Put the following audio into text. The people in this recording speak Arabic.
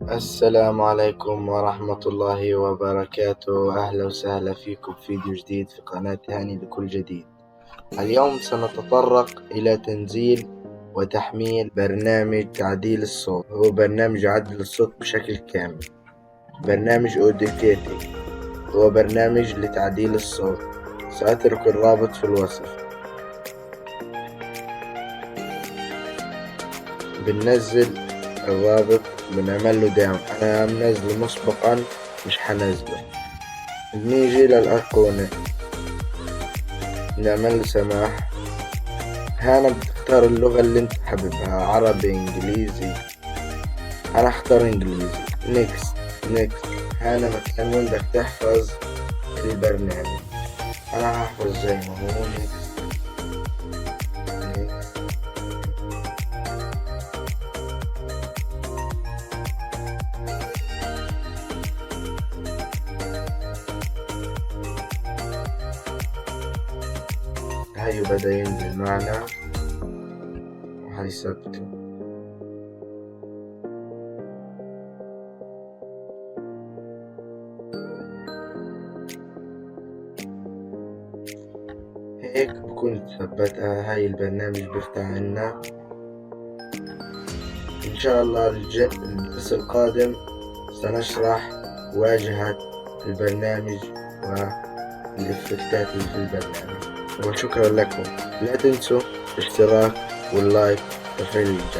السلام عليكم ورحمة الله وبركاته. أهلا وسهلا فيكم في فيديو جديد في قناة هاني لكل جديد. اليوم سنتطرق إلى تنزيل وتحميل برنامج تعديل الصوت. هو برنامج يعدل الصوت بشكل كامل. برنامج Audacity هو برنامج لتعديل الصوت. سأترك الرابط في الوصف. بننزل الرابط بنعمل له داون. انا منزله مسبقا مش حنزله. بنيجي للأيقونة نعمل له سماح. هنا بتختار اللغة اللي انت حاببها، عربي انجليزي. انا اختار انجليزي. نيكست نيكست. هنا مكان بدك تحفظ البرنامج. انا هحفظ زي ما هو. نيكست نيكست. هاي بدأ ينزل معنا وهيثبت. هيك بكون ثبتها. هاي البرنامج بيفتح عنا. إن شاء الله الدرس القادم سنشرح واجهة البرنامج والإفكتات اللي في البرنامج. وشكرا لكم. لا تنسوا الاشتراك واللايك وتفعيل الجرس.